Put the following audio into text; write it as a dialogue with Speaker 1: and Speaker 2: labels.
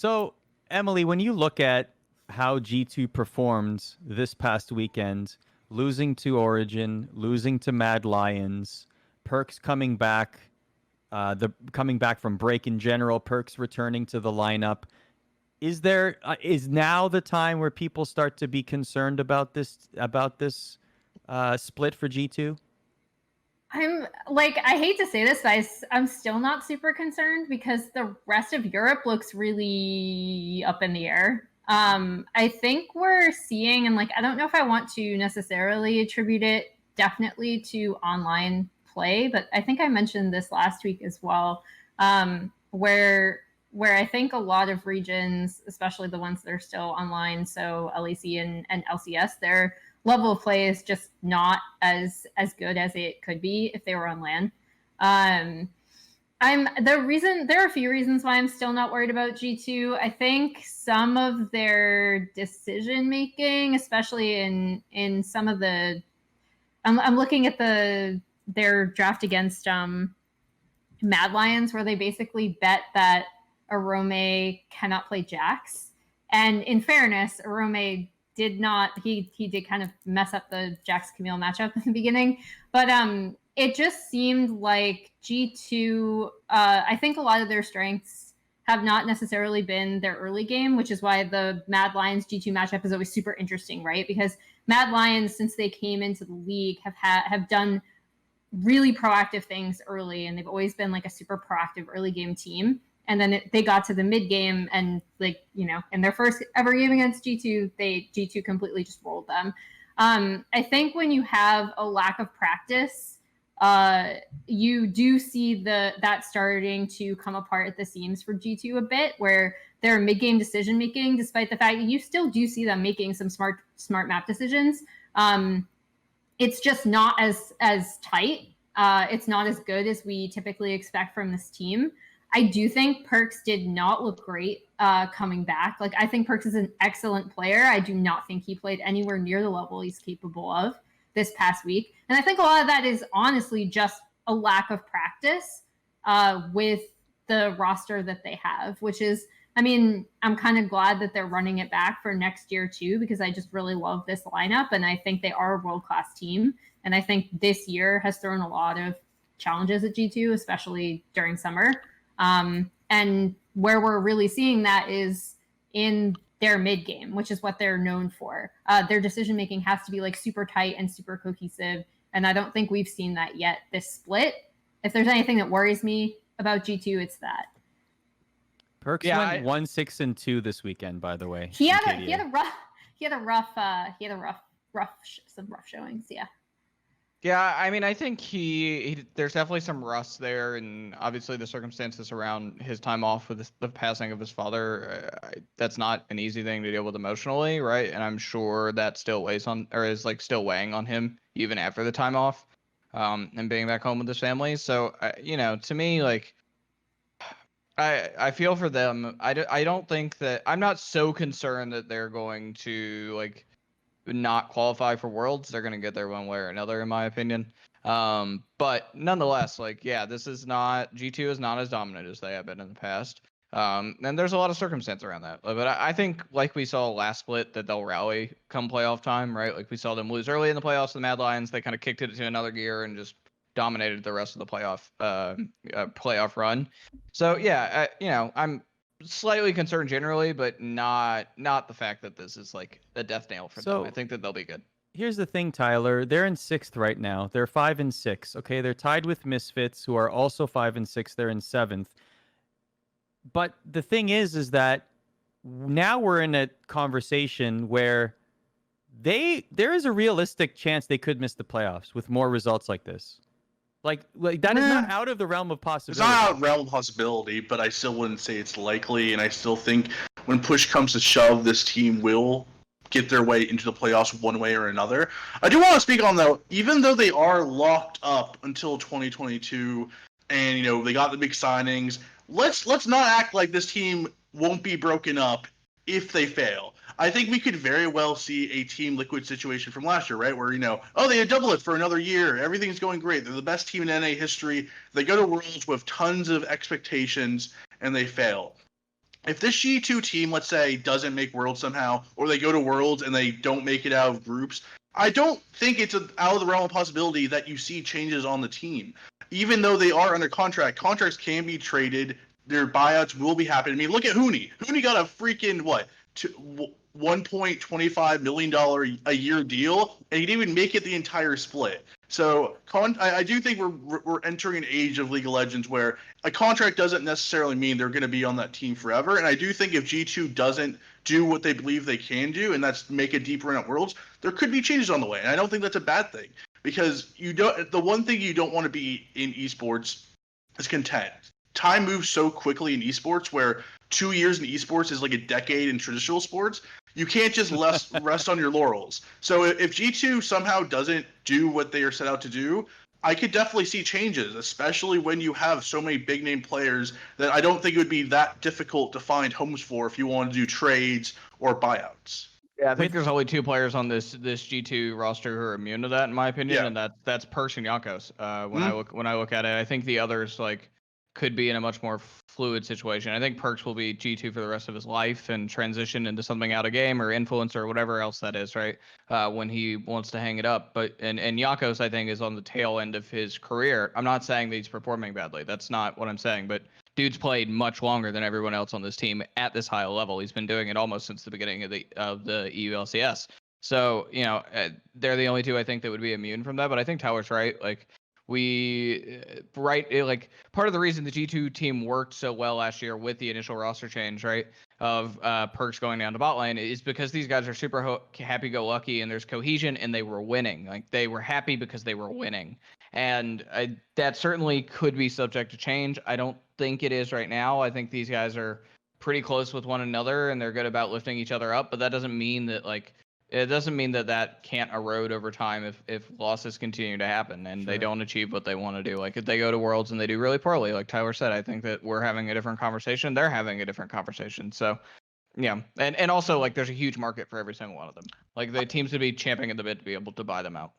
Speaker 1: So, Emily, when you look at how G2 performed this past weekend, losing to Origin, losing to Mad Lions, Perks coming back, the coming back from break in general, Perks returning to the lineup. Is now the time where people start to be concerned about this split for G2?
Speaker 2: I'm like, I hate to say this, but I'm still not super concerned because the rest of Europe looks really up in the air. I think we're seeing, and like, I don't know if I want to necessarily attribute it definitely to online play, but I think I mentioned this last week as well, where I think a lot of regions, especially the ones that are still online, so LEC and LCS, they're level of play is just not as good as it could be if they were on LAN. There are a few reasons why I'm still not worried about G2. I think some of their decision making, especially in some of the, I'm looking at their draft against Mad Lions, where they basically bet that Arome cannot play Jax, and in fairness, Arome did not. He did kind of mess up the Jax Camille matchup in the beginning, but it just seemed like G2. I think a lot of their strengths have not necessarily been their early game, which is why the Mad Lions G2 matchup is always super interesting, right? Because Mad Lions, since they came into the league, have done really proactive things early, and they've always been like a super proactive early game team. And then they got to the mid game, and in their first ever game against G2, G2 completely just rolled them. I think when you have a lack of practice, you do see that starting to come apart at the seams for G2 a bit, where their mid game decision making, despite the fact that you still do see them making some smart map decisions, it's just not as tight. It's not as good as we typically expect from this team. I do think Perks did not look great coming back. Like, I think Perks is an excellent player. I do not think he played anywhere near the level he's capable of this past week. And I think a lot of that is honestly just a lack of practice with the roster that they have, which is, I mean, I'm kind of glad that they're running it back for next year too, because I just really love this lineup, and I think they are a world-class team. And I think this year has thrown a lot of challenges at G2, especially during summer. And where we're really seeing that is in their mid game, which is what they're known for. Their decision making has to be like super tight and super cohesive, and I don't think we've seen that yet this split. If there's anything that worries me about G2, it's that.
Speaker 1: Perks went 1-6-2 this weekend, by the way.
Speaker 2: He had a rough showings. Yeah.
Speaker 3: Yeah, I mean, I think there's definitely some rust there, and obviously the circumstances around his time off with the passing of his father, that's not an easy thing to deal with emotionally, right? And I'm sure that still weighs on, or is like still weighing on him even after the time off, and being back home with his family. So, to me, like, I feel for them. I don't think that, I'm not so concerned that they're going to like not qualify for Worlds. They're going to get there one way or another, in my opinion. But nonetheless, like, yeah, G2 is not as dominant as they have been in the past. And there's a lot of circumstance around that. But I think, like we saw last split, that they'll rally come playoff time, right? Like we saw them lose early in the playoffs to the Mad Lions. They kind of kicked it to another gear and just dominated the rest of the playoff run. So yeah, I'm slightly concerned generally, but not the fact that this is like a death nail for them. I think that they'll be good.
Speaker 1: Here's the thing, Tyler. They're in 6th right now. They're 5-6. Okay, they're tied with Misfits, who are also 5-6. They're in 7th. But the thing is that now we're in a conversation where there is a realistic chance they could miss the playoffs with more results like this. Like that is not out of the realm of possibility.
Speaker 4: It's not out of the realm of possibility, but I still wouldn't say it's likely, and I still think when push comes to shove, this team will get their way into the playoffs one way or another. I do want to speak on, though, even though they are locked up until 2022, and they got the big signings, let's not act like this team won't be broken up if they fail. I think we could very well see a Team Liquid situation from last year, right? Where, they double it for another year. Everything's going great. They're the best team in NA history. They go to Worlds with tons of expectations, and they fail. if this G2 team, let's say, doesn't make Worlds somehow, or they go to Worlds and they don't make it out of groups, I don't think it's out of the realm of possibility that you see changes on the team. Even though they are under contract, contracts can be traded. Their buyouts will be happening. I mean, look at Hooney. Hooney got a freaking, $1.25 million a year deal, and he didn't even make it the entire split. So I do think we're entering an age of League of Legends where a contract doesn't necessarily mean they're going to be on that team forever. And I do think if G2 doesn't do what they believe they can do, and that's make a deep run at Worlds, there could be changes on the way. And I don't think that's a bad thing, because the one thing you don't want to be in esports is content. Time moves so quickly in esports, where 2 years in esports is like a decade in traditional sports. You can't just rest on your laurels. So if G2 somehow doesn't do what they are set out to do, I could definitely see changes, especially when you have so many big name players that I don't think it would be that difficult to find homes for if you want to do trades or buyouts.
Speaker 3: Yeah, I think there's only 2 players on this G2 roster who are immune to that, in my opinion, and that's Perks and Yakos. When I look at it, I think the others could be in a much more fluid situation. I think Perks will be G2 for the rest of his life and transition into something out of game or influencer or whatever else that is, right? When he wants to hang it up. But and Yakos, I think, is on the tail end of his career. I'm not saying that he's performing badly. That's not what I'm saying. But dude's played much longer than everyone else on this team at this high level. He's been doing it almost since the beginning of the EULCS. So, they're the only 2 I think that would be immune from that. But I think Tower's right. Part of the reason the G2 team worked so well last year with the initial roster change, right, of Perks going down to bot lane, is because these guys are super happy-go-lucky and there's cohesion, and they were winning. They were happy because they were winning. And that certainly could be subject to change. I don't think it is right now. I think these guys are pretty close with one another and they're good about lifting each other up, but that doesn't mean that that can't erode over time if losses continue to happen and they don't achieve what they want to do. If they go to Worlds and they do really poorly, like Tyler said, I think that we're having a different conversation. They're having a different conversation. So, yeah. And also, there's a huge market for every single one of them. The teams would be champing at the bit to be able to buy them out.